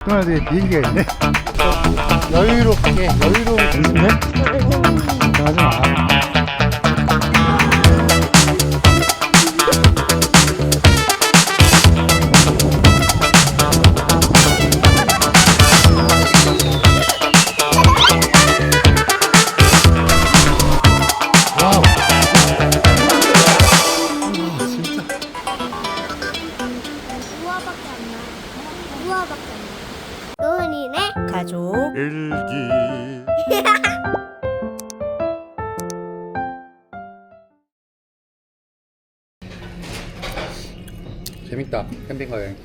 맥도날드에 비행기가 있네. 여유롭게 여유로운 중심에 걱정하지 마. 와우. 진짜. 우아밖에 안 나. 우아밖에 안 나. 노은이네. 가족 일기. 재밌다. 캠핑 여행.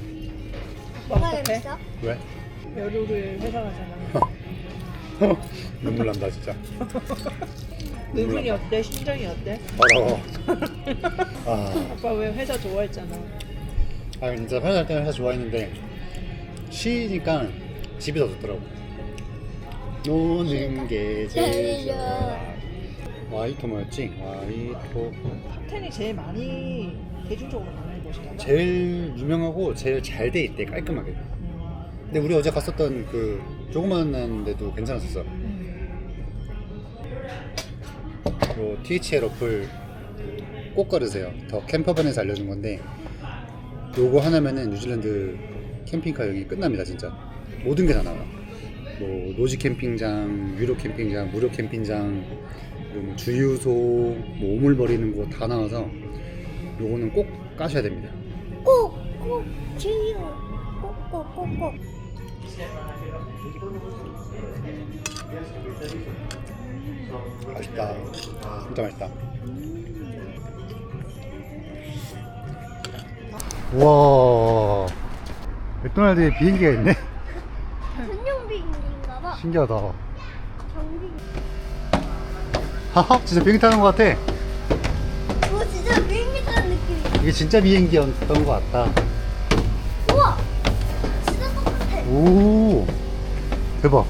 뭐가 멍석해? 재밌어? 왜? 여루를 회사 가잖아. 눈물 난다 진짜. 기분이 어때? 심정이 어때? 더러워. 아, 아빠 왜 회사 좋아했잖아. 진짜 회사 때는 회사 좋아했는데 쉬니까 집이 더 좋더라고. 노는 게 제일 좋아. 와이토 뭐였지? 와이토. 탑텐이 제일 많이 대중적으로 많은 곳이잖아. 제일 유명하고 제일 잘 돼 있대, 깔끔하게. 근데 우리 어제 갔었던 그 조그만한 데도 괜찮았었어. 요 THL 어플 꼭 걸으세요. 더 캠퍼반에서 알려준 건데 요거 하나면은 뉴질랜드 캠핑카 여행이 끝납니다. 진짜 모든 게 다 나와. 뭐 노지 캠핑장, 유료 캠핑장, 무료 캠핑장, 그리고 뭐 주유소, 뭐 오물 버리는 거 다 나와서 요거는 꼭 까셔야 됩니다. 꼭 주유. 꼭. 맛있다. 진짜 맛있다. 우와, 맥도날드에 비행기가 있네. 전용 비행기인가봐. 신기하다. 정비. 하하, 진짜 비행기 타는 것 같아. 오 진짜 비행기 타는 느낌이야. 이게 진짜 비행기였던 것 같다. 우와. 진짜 똑같아. 오, 대박.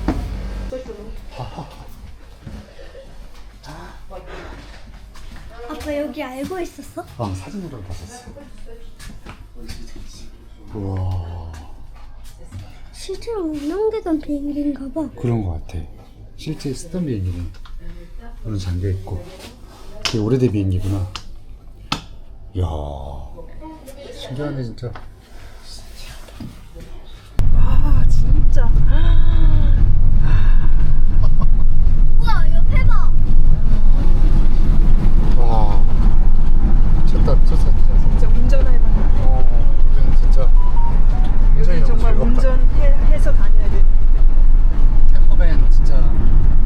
아빠 여기 알고 있었어? 아, 사진으로 봤었어. 우와, 실제로 운영되던 비행기인가봐. 그런 것 같아. 실제 쓰던 비행기네. 문은 잠겨 있고. 되게 오래된 비행기구나. 이야, 신기하네 진짜. 와 진짜. 우와 옆에 봐. 와, 쳤다. 진짜 운전할 만한. 우리는 진짜 굉장히 여기 정말 너무 즐겁다. 운전해서 다녀야 되는데. 캠퍼밴 진짜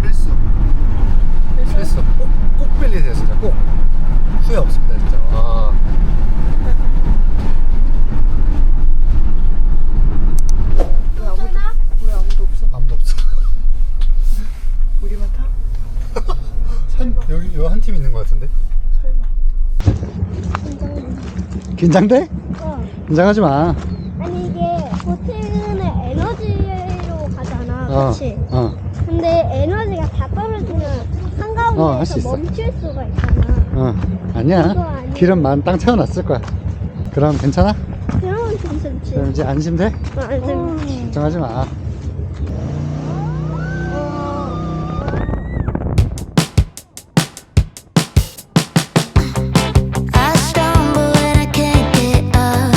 필수. 꼭 빌리세요 진짜. 꼭 후회 없습니다 진짜. 와. 왜 아무도 없어? 아무도 없어. 우리만 타? 여기 한 팀 있는 것 같은데? 설마. 긴장돼? 어. 긴장하지 마. 아니 이게 보트는 에너지로 가잖아. 어, 그치? 어, 근데 에너지가 다 떨어지면 할수 한가운데에서 있어. 멈출 수가 있잖아. 어. 아니야. 그거 아니야. 기름 만땅 채워놨을 거야. 그럼 괜찮아? 그러면 괜찮지. 그럼 이제 안심돼? 안 되지. 걱정하지 마. I stumble and I can't get up,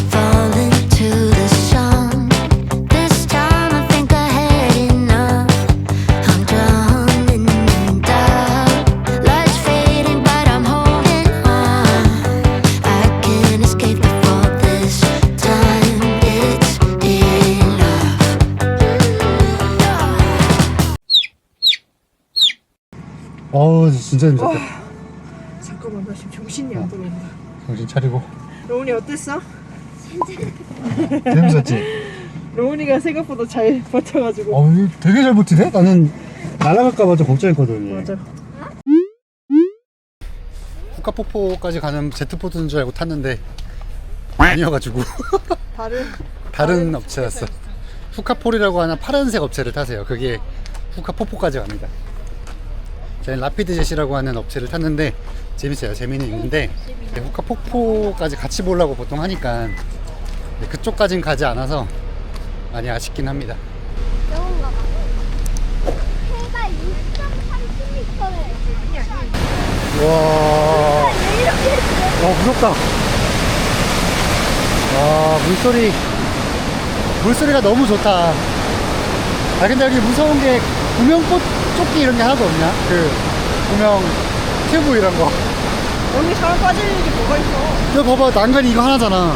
fall into the song. This time I think I had enough. I'm drowning in doubt. Lights fading, but I'm holding on. I can't escape before this time gets enough. 어우 진짜 힘들다. 잠깐만 나 지금 정신이 안 돌아온다. 정신 차리고. 로운이 어땠어? 재밌었지? 로운이가 생각보다 잘 버텨가지고. 이거 되게 잘 버티네? 나는 날아갈까봐 좀 걱정했거든. 맞아. 후카포포까지 가는 제트보트인 줄 알고 탔는데 아니어가지고 다른 업체였어. 후카폴이라고 하는 파란색 업체를 타세요. 그게 후카포포까지 갑니다. 저희는 라피드젯이라고 하는 업체를 탔는데 재밌어요. 재미는 있는데 후카포포까지 같이 보려고 보통 하니까 그쪽까진 가지 않아서 많이 아쉽긴 합니다. 영어인가 봐. 해가 6.30m네. 와, 왜 이렇게 했어? 와 무섭다. 와 물소리가 너무 좋다. 아 근데 여기 무서운 게 구명꽃 조끼 이런 게 하나도 없냐? 그 구명 튜브 이런 거. 여기 사람 빠질 일이 뭐가 있어? 저 봐봐 난간이 이거 하나잖아.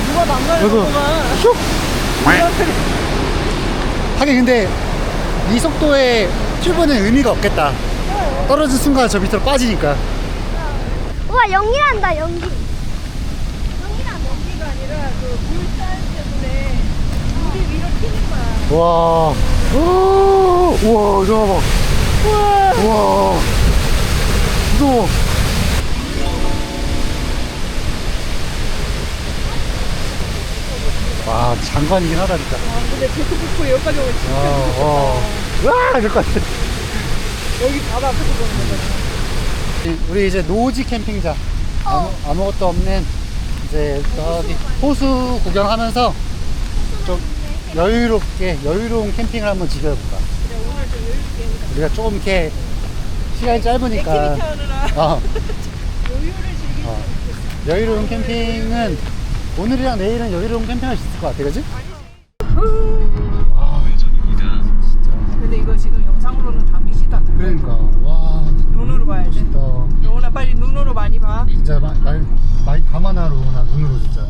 누가 난간을 여기 보고만. 슉. 하긴 근데 이 속도에 튜브는 의미가 없겠다. 떨어진 순간 저 밑으로 빠지니까. 우와 연기 난다 연기. 연기 난다. 연기가 아니라 그 물살 때문에 물이 위로 튀는 거야. 와, 오, 우와, 저거 봐. 우와, 무서워. 와, 장관이긴 하다, 진짜. 아, 근데 제트포크 여기까지 오면 진짜 와, 무섭다. 와, 이럴 것 같아. 여기 바다 앞에서 보는 거잖아. 우리 이제 노지 캠핑장. 아무것도 없는 이제 저기 호수 구경하면서 좀 여유로운 캠핑을 한번 즐겨볼까. 그래, 오늘 좀 여유롭게 해보자. 우리가 조금 이렇게 시간이 짧으니까. 액티비티 하느라 어. 여유를 즐기는 어. 여유로운 캠핑은 오늘이랑 내일은 여유로운 캠핑 할 수 있을 것 같아, 그지? 아, 진짜. 근데 이거 지금 영상으로는 담기지도 않다. 그러니까, 와. 눈으로 봐야 돼. 멋있다. 로우나 빨리 눈으로 많이 봐. 진짜 많이 담아놔, 로우나, 눈으로 진짜.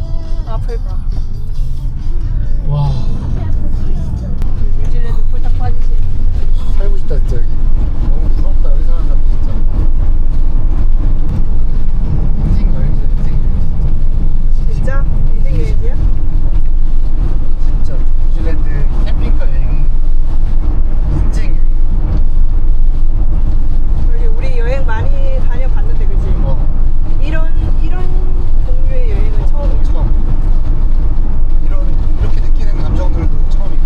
앞을 봐. 와. 뉴질랜드 폴딱 빠지지. 살고 싶다, 진짜. 여기. 너무 부럽다, 여기 사는 사람 진짜. 인생 여행이다, 인생 여행. 진짜? 인생 여행지야? 진짜. 뉴질랜드 캠핑카 여행이 인생 여행. 우리 여행 많이 다녀봤는데, 그치? 이런 종류의 여행은 처음이야. 이렇게 느끼는 감정들도 처음이고.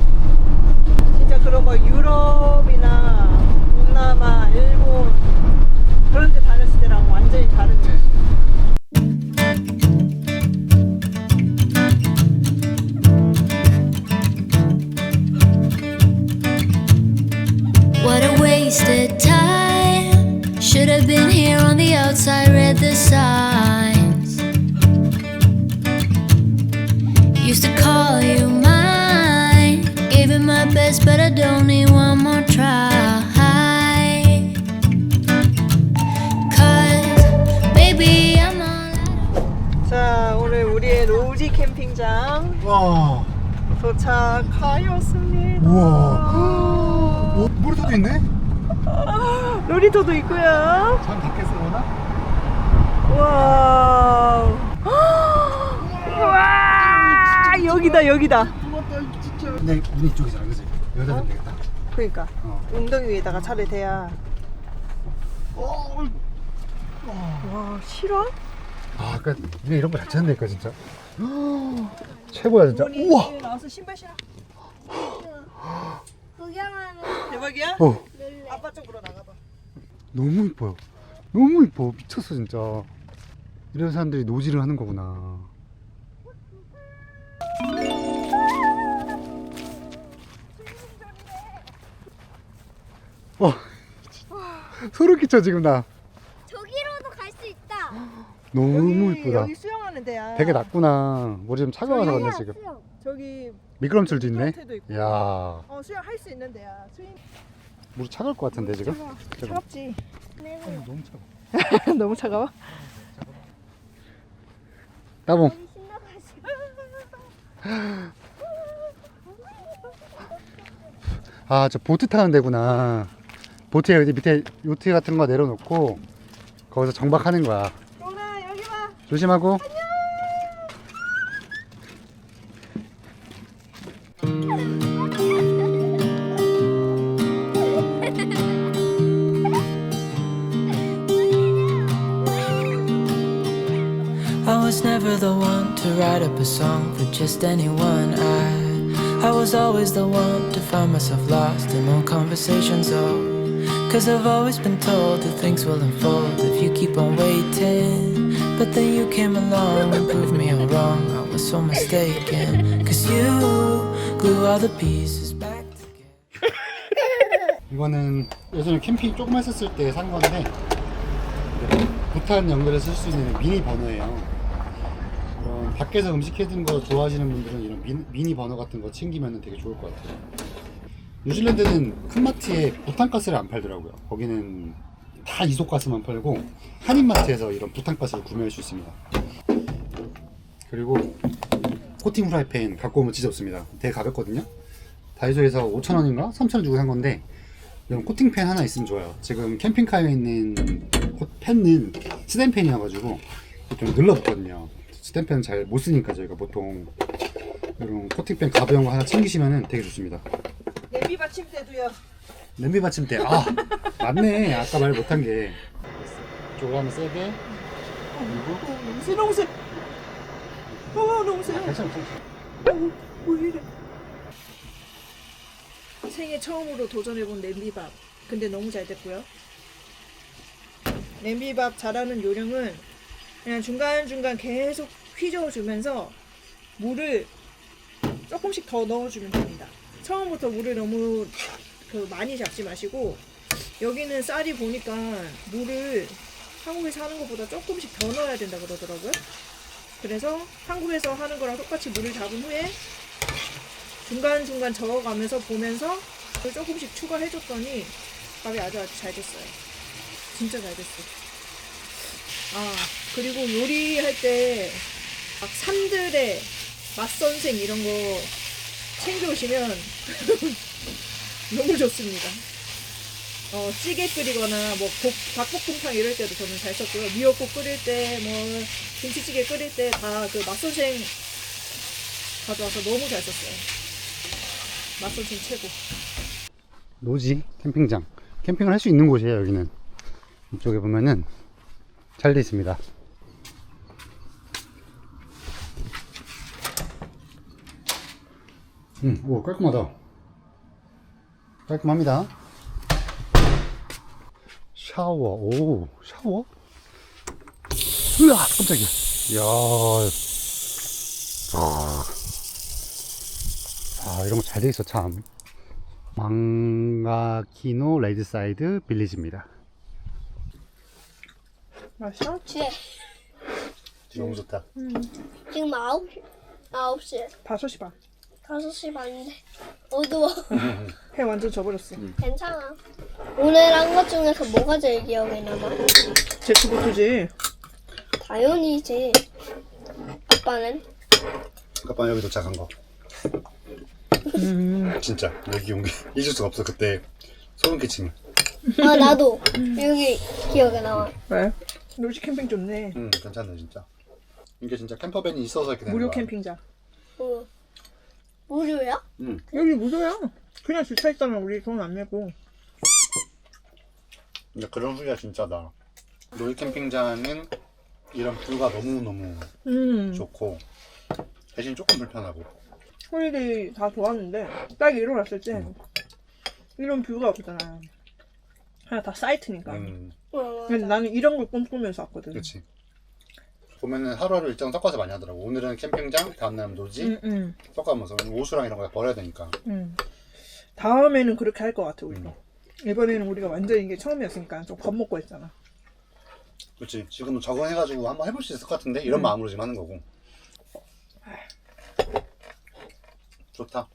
진짜 그런 거 유럽이나 동남아, 일본 그런 데 다녔을 때랑 완전히 다른 느낌. What a wasted time. Should have been here on the outside, read the signs. Used to call you mine. Gave it my best, but I don't need one more try. Cause, baby, I'm all 자, 오늘 우리의 로지 캠핑장 와. 도착하였습니다. 우와. 오, 놀이터도 있네? 놀이터도 있고요. 참 밖에 쓰거나? 와. 와, 여기다. 근데 우리 이쪽이잖아, 그지? 여기다 대면 되겠다. 그러니까 어. 웅덩이 위에다가 차를 대야. 와, 싫어? 아, 아까 니네 이런 거 잘 찾는다니까, 진짜. 최고야, 진짜. 우와! 나와서 신발 신어. 구경하면 대박이야? 어, 놀래. 아빠 쪽으로 나가봐. 너무 이뻐요. 너무 이뻐. 미쳤어, 진짜. 이런 사람들이 노지를 하는 거구나. 와, 소름 끼쳐, 지금 나. 저기로도 갈 수 있다. 너무 이쁘다. 여기 수영하는 데야. 되게 낮구나. 물이 좀 차가워서 그런데 아니야, 지금. 수영. 저기 미끄럼틀도 있네. 미끄럼틀도 있고. 이야, 수영할 수 있는 데야. 스윙. 물이 차가울 것 같은데 지금? 차갑지. 네. 너무 차가워. 너무 차가워? 따봉. 너무 신나가지고. 아, 저 보트 타는 데구나. 보트에 여기 밑에 요트 같은 거 내려놓고 거기서 정박하는 거야. 로나 여기 봐. 조심하고. I was never the one to write up a song for just anyone. I was always the one to find myself lost in long conversations. Oh, 'cause I've always been told that things will unfold if you keep on waiting. But then you came along and proved me all wrong. I was so mistaken? Cause you glue all the pieces back together. 이거는 예전에 캠핑 조금 했었을 때 산 건데 부탄 연결해 쓸 수 있는 미니 버너예요. 그럼 밖에서 음식 해드는 거 좋아하시는 분들은 이런 미니 버너 같은 거 챙기면 되게 좋을 것 같아요. 뉴질랜드는 큰 마트에 부탄가스를 안 팔더라고요. 거기는 다 이소가스만 팔고 한인마트에서 이런 부탄가스를 구매할 수 있습니다. 그리고 코팅 후라이팬 갖고 오면 진짜 좋습니다. 되게 가볍거든요. 다이소에서 5,000원인가 3,000원 주고 산 건데 이런 코팅팬 하나 있으면 좋아요. 지금 캠핑카에 있는 팬은 스텐팬이어가지고 좀 눌러붙거든요. 스텐팬은 잘 못 쓰니까 저희가 보통 이런 코팅팬 가벼운 거 하나 챙기시면 되게 좋습니다. 냄비 받침대도요. 냄비 받침대. 아 맞네. 아까 말 못한 게. 이쪽으로 하면 세게. 그리고 너무 세, 너무 세. 너무 세. 괜찮아. 왜 이래? 생애 처음으로 도전해본 냄비밥. 근데 너무 잘 됐고요. 냄비밥 잘하는 요령은 그냥 중간중간 계속 휘저어주면서 물을 조금씩 더 넣어주면 됩니다. 처음부터 물을 너무 많이 잡지 마시고, 여기는 쌀이 보니까 물을 한국에서 하는 것보다 조금씩 더 넣어야 된다 그러더라고요. 그래서 한국에서 하는 거랑 똑같이 물을 잡은 후에 중간중간 저어가면서 보면서 그걸 조금씩 추가해줬더니 밥이 아주 잘 됐어요. 진짜 잘 됐어. 아, 그리고 요리할 때 막 산들의 맛선생 이런 거 챙겨오시면 너무 좋습니다. 찌개 끓이거나 뭐 닭볶음탕 이럴 때도 저는 잘 썼고요. 미역국 끓일 때, 뭐 김치찌개 끓일 때 다 그 맛선생 가져와서 너무 잘 썼어요. 맛선생 최고. 노지 캠핑장. 캠핑을 할 수 있는 곳이에요. 여기는 이쪽에 보면은 잘 돼 있습니다. 오 깔끔하다. 깔끔합니다. 샤워. 오 샤워? 으아 깜짝이야. 이야. 이런 거 잘 돼 있어 참. 망가키노 레드사이드 빌리지입니다. 맛있어? 너무 좋다. 지금 9시 5시 반. 5시 반인데 어두워. 해 완전 져버렸어. 괜찮아. 오늘 한 것 중에서 뭐가 제일 기억에 남아? 제트보트지. 당연히지. 아빠는? 아빠 여기 도착한 거. 진짜 여기 온 게 잊을 수가 없어. 그때 소름 끼치면. 아 나도 여기 기억에 남아. 왜? 노지 캠핑 좋네. 괜찮네 진짜. 이게 진짜 캠퍼밴이 있어서 이렇게 되는 무료 거야. 캠핑장. 무료야? 여기 무료야. 그냥 주차 있다면 우리 돈 안 내고. 근데 그런 후기가 진짜다. 노이 캠핑장은 이런 뷰가 너무너무 좋고 대신 조금 불편하고. 홀리데이 다 좋았는데 딱 일어났을 때 이런 뷰가 없잖아. 그냥 다 사이트니까. 근데 나는 이런 걸 꿈꾸면서 왔거든. 그렇지. 보면은 하루하루 일정 섞어서 많이 하더라고. 오늘은 캠핑장, 다음날은 노지 섞어가면서 옷이랑 이런 거 버려야 되니까. 다음에는 그렇게 할 것 같아 우리가. 이번에는 우리가 완전 이게 처음이었으니까 좀 겁먹고 했잖아. 그렇지. 지금 적응해가지고 한번 해볼 수 있을 것 같은데 이런 마음으로 지금 하는 거고. 좋다.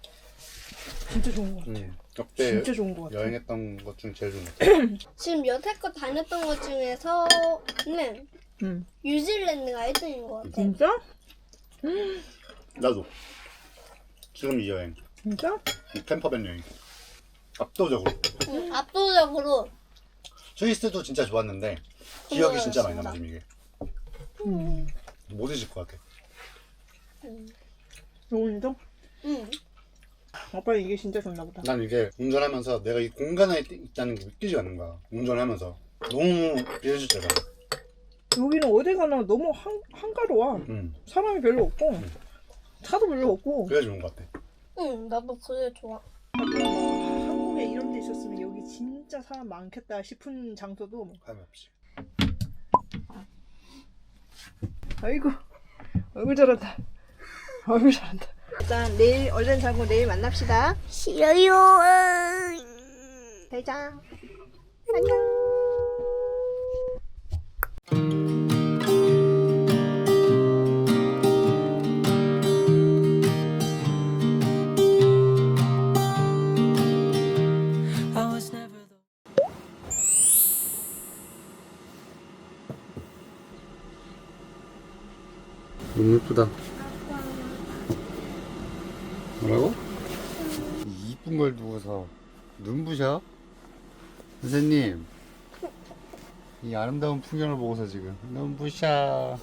진짜 좋은 것 같아. 역대 진짜 좋은 것 같아. 여행했던 것 중 제일 좋은 것 같아. 지금 여태껏 다녔던 것 중에서는 뉴질랜드가 1등인 것 같아. 진짜? 나도. 지금 이 여행. 진짜? 이 캠퍼밴 여행. 압도적으로. 압도적으로. 스위스도 진짜 좋았는데 기억이 진짜 많이 남아 지금 이게. 못 잊을 것 같아. 요은이도? 아빠는 이게 진짜 좋나 보다. 난 이게 운전하면서 내가 이 공간에 있다는 게 믿기지가 않는 거야. 운전하면서 너무 비해주잖아. 여기는 어디 가나 너무 한가로워. 사람이 별로 없고 차도 별로 없고. 그게 좋은 것 같아. 나도 그게 좋아. 한국에 이런 데 있었으면 여기 진짜 사람 많겠다 싶은 장소도 감이 없지. 아이고 얼굴 잘한다. 어우 잘한다. 일단 내일 얼른 자고 내일 만납시다. 싫어요. 대장. 안녕. I was never the 너무 예쁘다. 뭐라고? 이쁜 걸 두고서 눈부셔? 선생님, 이 아름다운 풍경을 보고서 지금 눈부셔.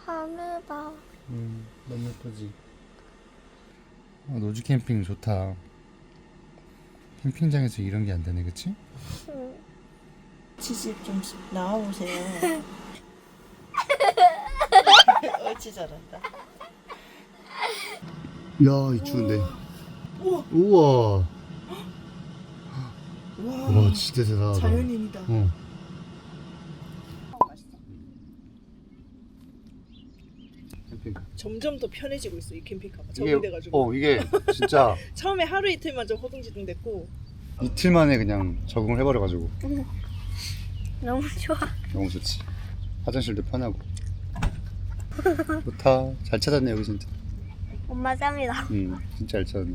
하늘 봐. 너무 예쁘지? 노즈 캠핑 좋다. 캠핑장에서 이런 게 안 되네, 그치? 치집 좀 나와보세요. 어찌 잘한다. 야, 이 추운데. 우와. 와, 진짜 대단하다. 자연인이다. 어. 캠핑카. 점점 더 편해지고 있어 이 캠핑카가. 이게, 적응돼가지고. 이게 진짜 처음에 하루 이틀만 좀 허둥지둥 이틀 만에 그냥 적응을 해버려가지고 너무 좋아. 너무 좋지. 화장실도 편하고. 좋다. 잘 찾았네, 여기 진짜. 엄마 짱이다. 진짜 잘 찾았네.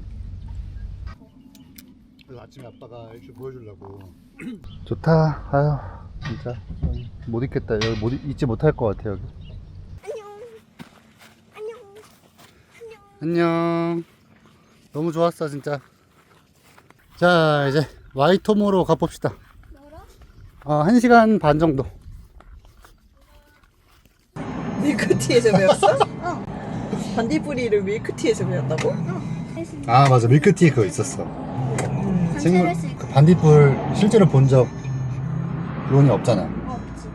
그래서 아침에 아빠가 일출 보여주려고. 좋다. 아유, 진짜 못 있겠다. 여기 잊지 못할 것 같아, 여기. 안녕. 너무 좋았어, 진짜. 자, 이제 와이토모로 가봅시다. 1시간 반 정도. 밀크티에서 배웠어? 반딧불이를 밀크티에서 배웠다고? 아, 맞아. 밀크티 그거 있었어. 관찰할 수 있고. 그 반딧불 실제로 본 적 론이 없잖아. 없지.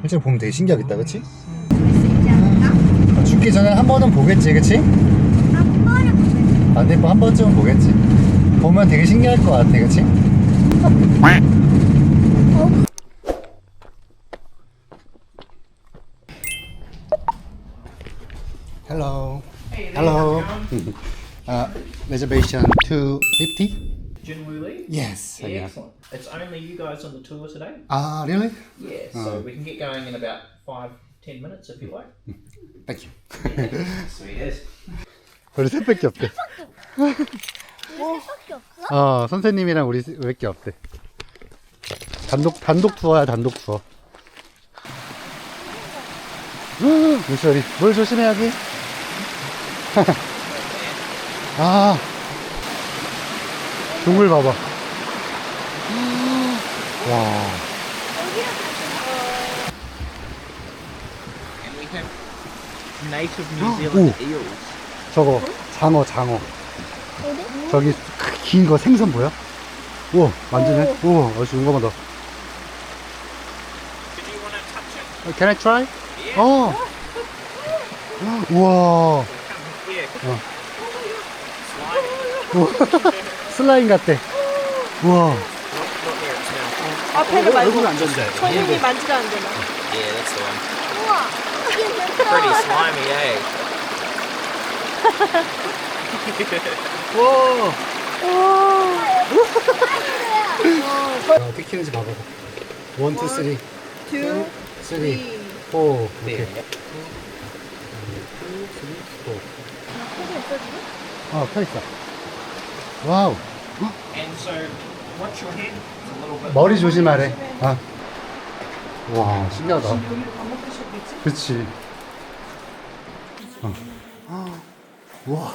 실제로 보면 되게 신기하겠다, 그치? 볼 수 있지 않을까? 죽기 전에 한 번은 보겠지, 그치? 한 번에 보겠지. 반딧불 한 번쯤은 보겠지. 보면 되게 신기할 것 같아, 그치? Hello. Hello. Reservation 250? Jinwoo Yes. Yeah, excellent. It's only you guys on the tour today. Ah, really? Yeah, so we can get going in about 5-10 minutes if you like. Thank you. Sweet as. 우리 셋밖에 없대. 셋밖에 없어? 선생님이랑 우리 셋밖에 없대. 단독 투어야, 단독 투어. 물소리. 물 조심해야지. 아, 동물 봐봐. 와. And we have native New Zealand eels. 저거 장어. 어디? 저기 긴 거 생선 뭐야? 우와, 만지네. 우와, 아주 용감하다. Did you want to touch it? Can I try? Yeah. 우와. Yeah. 슬라임 같대. 우와. Not near its mouth. 앞에는 말고 안 된대. 손님이 만지면 되나? Yeah, that's the one. 우와. 이게 됐다. Pretty slimy, eh? 어떻게 키우는지 봐봐. 1, 2, 3. 2, 3, 3. 4. 오케이. There. 펴있어. 와우. And so, watch your head. It's a little bit. 머리 조심하래. 아. 와, 신기하다. 그치. 와.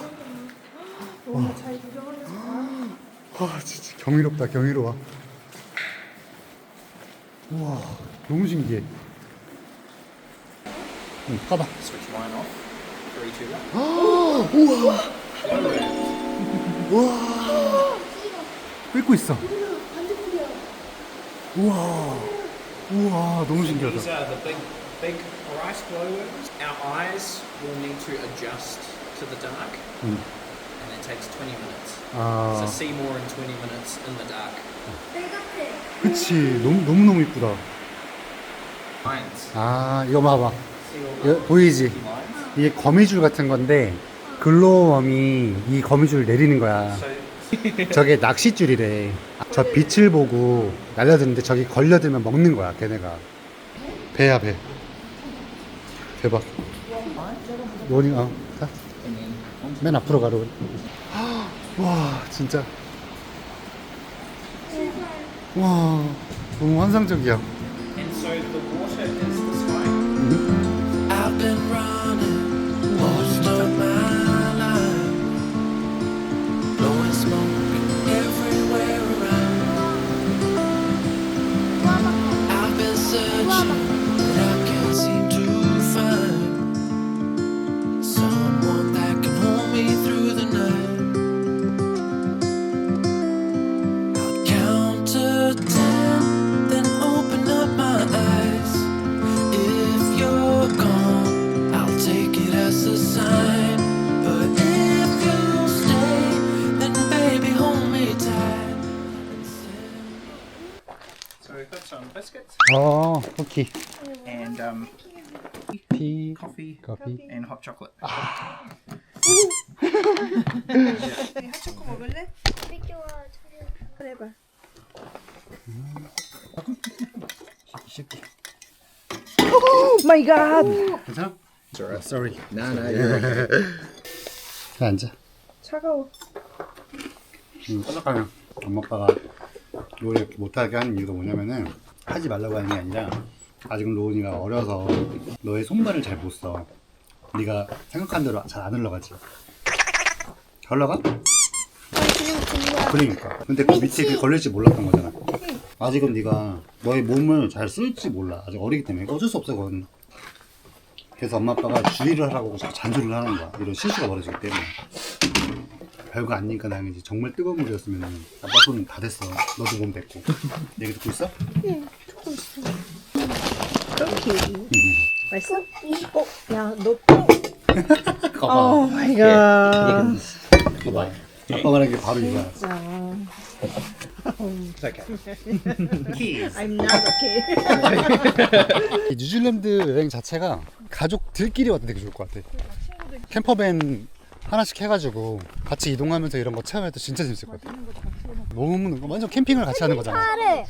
와, 진짜 경이롭다, 경이로워. 우와, 너무 신기해. 응, 까봐. Switch mine off. 3, 2, 1. 우와. 끓고 있어. 우와. 우와, 너무 신기하다. These are the big rice glowworms. Our eyes will need to adjust to the dark, 응. and it takes 20 minutes. 아, So see more in 20 minutes in the dark. 그치. 너무너무 이쁘다. Lines. 아, 이거 봐봐. See all the 보이지? lines? 이게 거미줄 같은 건데 글로우웜이 이 거미줄을 내리는 거야. 저게 낚싯줄이래. 저 빛을 보고 날려드는데 저기 걸려들면 먹는 거야 걔네가. 배야 배. 대박. 뭐니? 자. 맨 앞으로 가로. 와 진짜. 와 너무 환상적이야. And so the water is this way. I've been running most of my life, blowing smoke everywhere around. I've been searching, but I can't seem to find someone that can hold me through the night. I'll count to 10, then open up my eyes. If you're gone, I'll take it as a sign. But if you stay, then baby hold me tight. So we've got some biscuits 쿠키. and 티. coffee 커피. and hot chocolate. 핫초코 먹을래? 비교와 한번 해봐. 쉽게. 오 마이 갓. 괜찮아? Sorry. No, you're okay. 자 앉아. 차가워. 생각하면 엄마 아빠가 요리 이렇게 못하게 하는 이유가 뭐냐면은 하지 말라고 하는 게 아니라 아직은 로운이가 어려서 너의 손발을 잘 못 써. 네가 생각한 대로 잘 안 흘러가지. 잘 흘러가? 그냥 들려. 그러니까. 근데 그 밑에 그 걸릴지 몰랐던 거잖아. 아직은 네가 너의 몸을 잘 쓸지 몰라. 아직 어리기 때문에 어쩔 수 없어 그건. 그래서 엄마 아빠가 주의를 하라고 자꾸 잔소리를 하는 거야. 이런 실수가 벌어지기 때문에. 별거 아니니까 다행이지. 정말 뜨거운 물이었으면 아빠 손 다 됐어. 너도 몸 됐고. 얘기 듣고 있어? 맛있어? 야, 너 또. 거봐. 오 마이 갓. 거봐. 아빠 말한 게 바로 이거야. It's okay. I'm not okay. 이 뉴질랜드 여행 자체가 가족들끼리 와도 되게 좋을 것 같아. 캠퍼밴 하나씩 해가지고 같이 이동하면서 이런 거 체험해도 진짜 재밌을 것 같아. 너무 완전 캠핑을 같이 하는 거잖아.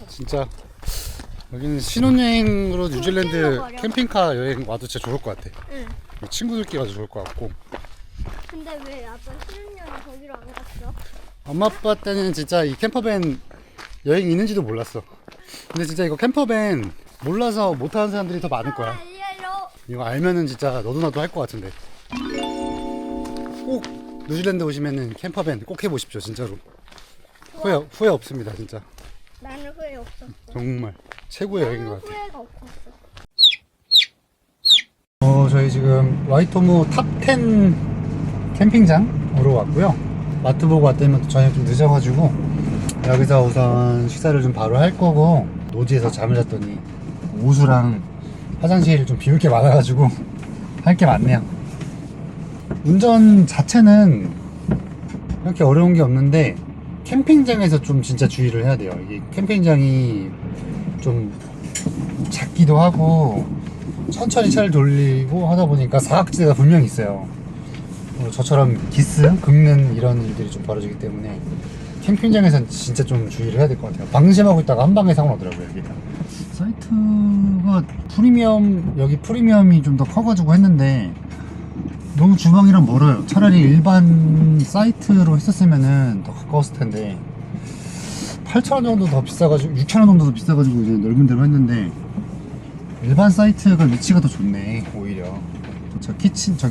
진짜 여기는 신혼여행으로 뉴질랜드 캠핑카 여행 와도 진짜 좋을 것 같아. 응. 친구들끼리 와도 좋을 것 같고. 근데 왜 아빠 신혼여행 거기로 안 갔어? 엄마 아빠 때는 진짜 이 캠퍼밴 여행 있는지도 몰랐어. 근데 진짜 이거 캠퍼밴 몰라서 못하는 사람들이 더 많을 거야. 알려줘. 이거 알면은 진짜 너도 나도 할 것 같은데. 꼭 뉴질랜드 오시면은 캠퍼밴 꼭 해보십시오 진짜로. 후회 없습니다 진짜. 나는 후회 없었어. 정말 최고의 여행인 것 같아. 후회가 없었어. 저희 지금 와이토모 탑10 캠핑장으로 왔고요. 마트 보고 왔더니 또 저녁 좀 늦어가지고 여기서 우선 식사를 좀 바로 할 거고, 노지에서 잠을 잤더니 우수랑 화장실 좀 비울 게 많아가지고 할 게 많네요. 운전 자체는 이렇게 어려운 게 없는데 캠핑장에서 좀 진짜 주의를 해야 돼요. 이게 캠핑장이 좀 작기도 하고 천천히 차를 돌리고 하다 보니까 사각지대가 분명히 있어요. 저처럼 기스, 긁는 이런 일들이 좀 벌어지기 때문에 캠핑장에서는 진짜 좀 주의를 해야 될 것 같아요. 방심하고 있다가 한 방에 사고 나더라고요, 여기가. 사이트가 여기 프리미엄이 좀 더 커가지고 했는데 너무 주방이랑 멀어요. 차라리 일반 사이트로 했었으면은 더 가까웠을 텐데 8,000원 정도 더 비싸가지고 6,000원 정도 더 비싸가지고 이제 넓은 데로 했는데 일반 사이트가 위치가 더 좋네. 오히려 저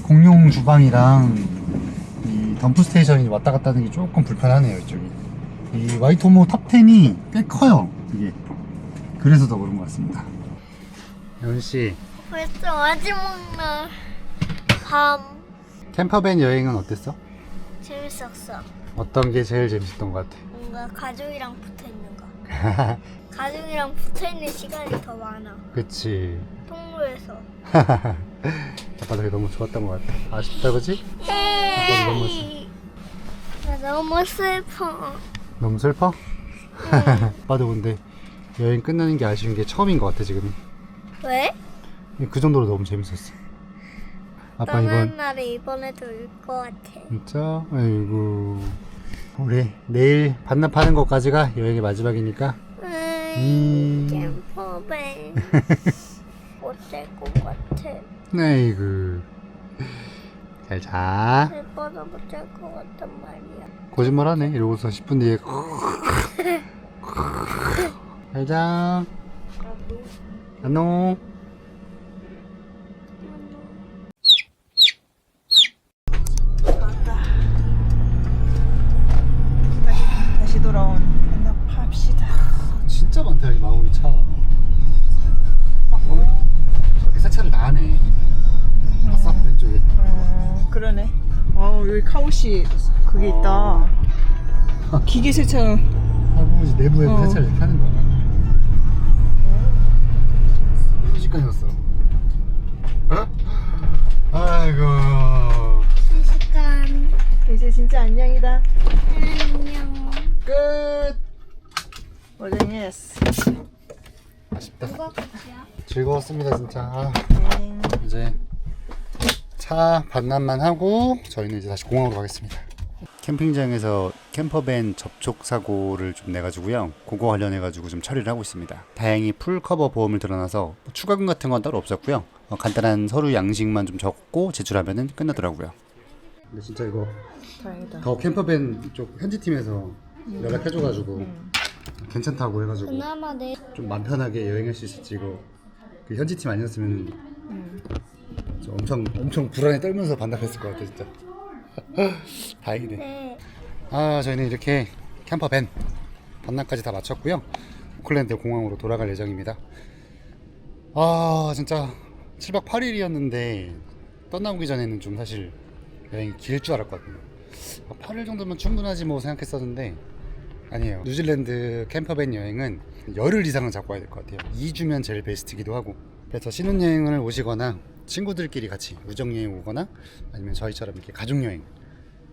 공용 주방이랑 이 덤프 스테이션이 왔다 갔다 하는 게 조금 불편하네요. 이쪽이 이 와이토모 탑10이 꽤 커요. 이게 그래서 더 그런 것 같습니다. 연씨, 벌써 마지막 날 밤 캠퍼밴 여행은 어땠어? 재밌었어. 어떤 게 제일 재밌었던 것 같아? 뭔가 가족이랑 붙어 있는 거. 가족이랑 붙어 있는 시간이 더 많아. 그치. 통로에서. 아빠도 그게 너무 좋았던 것 같아. 아쉽다 그치? 아빠도 너무 나 너무 슬퍼. 너무 슬퍼? 아빠도 근데 여행 끝나는 게 아쉬운 게 처음인 것 같아 지금. 왜? 그 정도로 너무 재밌었어. 아빠 이번 떠나는 날에 이번에도 올 것 같아. 진짜? 아이고 우리 내일 반납하는 것까지가 여행의 마지막이니까 캠퍼밴 못될 것 같아. 아이고 잘자 예뻐서 못될 것 같단 말이야. 거짓말하네 이러고서 10분 뒤에 잘자 안녕 맞다. 다시 돌아온 반납합시다. 진짜 많다 여기 마오이 차 저기 세차를 다 하네 아싸 왼쪽에 그러네. 여기 카오시 그게 있다. 기계 세차. 할아버지 내부에 세차를 이렇게 하는 거야 순식간에 왔어 아이고 시간 이제 진짜 안녕이다. 안녕. 끝 고생했어. 아쉽다 누가 끝이야? 즐거웠습니다 진짜 이제 차 반납만 하고 저희는 이제 다시 공항으로 가겠습니다. 캠핑장에서 캠퍼밴 접촉 사고를 좀 내가지고요. 그거 관련해가지고 좀 처리를 하고 있습니다. 다행히 풀커버 보험을 들어놔서 추가금 같은 건 따로 없었고요. 간단한 서류 양식만 좀 적고 제출하면은 끝나더라고요. 근데 진짜 이거 다행이다. 더 캠퍼밴 쪽 현지팀에서 연락해줘가지고 괜찮다고 해가지고 그나마 내 좀 맘 편하게 여행할 수 있을지 이거 그 현지팀 아니었으면 저 엄청 불안에 떨면서 반납했을 것 같아 진짜. 다행이네. 네. 저희는 이렇게 캠퍼밴 반납까지 다 마쳤고요. 오클랜드 공항으로 돌아갈 예정입니다. 진짜 7박 8일이었는데 떠나오기 전에는 좀 사실 여행이 길 줄 알았거든요. 8일 정도면 충분하지 뭐 생각했었는데 아니에요. 뉴질랜드 캠퍼밴 여행은 열흘 이상은 잡고 와야 될 것 같아요. 2주면 제일 베스트기도 하고. 그래서 신혼여행을 오시거나 친구들끼리 같이 우정여행 오거나 아니면 저희처럼 이렇게 가족여행,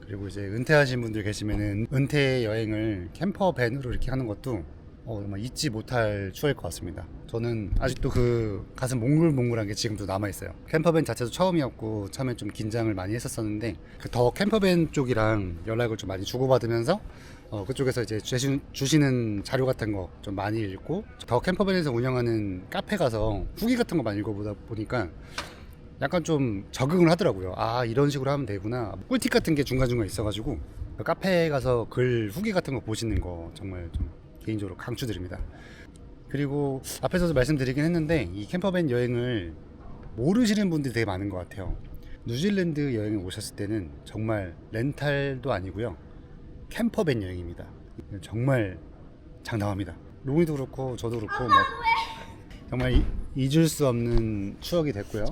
그리고 이제 은퇴하신 분들 계시면은 은퇴 여행을 캠퍼밴으로 이렇게 하는 것도 정말 잊지 못할 추억일 것 같습니다. 저는 아직도 그 가슴 몽글몽글한 게 지금도 남아있어요. 캠퍼밴 자체도 처음이었고 처음엔 좀 긴장을 많이 했었었는데 그 더 캠퍼밴 쪽이랑 연락을 좀 많이 주고받으면서 그쪽에서 이제 주시는 자료 같은 거 좀 많이 읽고 더 캠퍼밴에서 운영하는 카페 가서 후기 같은 거 많이 읽어보다 보니까 약간 좀 적응을 하더라고요. 이런 식으로 하면 되구나. 꿀팁 같은 게 중간중간 있어가지고 카페에 가서 글 후기 같은 거 보시는 거 정말 좀 개인적으로 강추드립니다. 그리고 앞에서도 말씀드리긴 했는데 이 캠퍼밴 여행을 모르시는 분들이 되게 많은 것 같아요. 뉴질랜드 여행을 오셨을 때는 정말 렌탈도 아니고요, 캠퍼밴 여행입니다. 정말 장담합니다. 로운이도 그렇고 저도 그렇고 정말 잊을 수 없는 추억이 됐고요.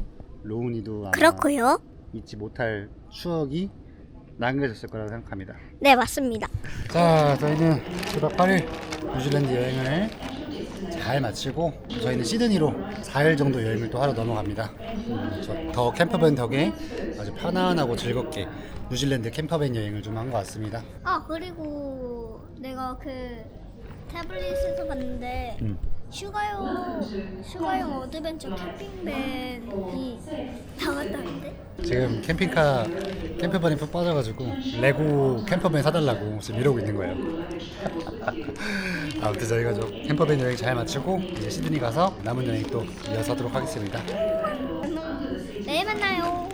로운이도 아마 그렇고요. 잊지 못할 추억이 남겨졌을 거라고 생각합니다. 네, 맞습니다. 자, 저희는 7박 8일 뉴질랜드 여행을 잘 마치고 저희는 시드니로 4일 정도 여행을 또 하러 넘어갑니다. 더 캠퍼밴 덕에 아주 편안하고 즐겁게 뉴질랜드 캠퍼밴 여행을 좀 한 것 같습니다. 그리고 내가 그 태블릿에서 봤는데 슈가용 어드벤처 캠핑밴이 나왔다는데? 지금 캠퍼밴에 푹 빠져가지고 레고 캠퍼밴 사달라고 지금 이러고 있는 거예요. 아무튼 저희가 좀 캠퍼밴 여행 잘 마치고 이제 시드니 가서 남은 여행 또 이어서 하도록 하겠습니다. 내일 만나요.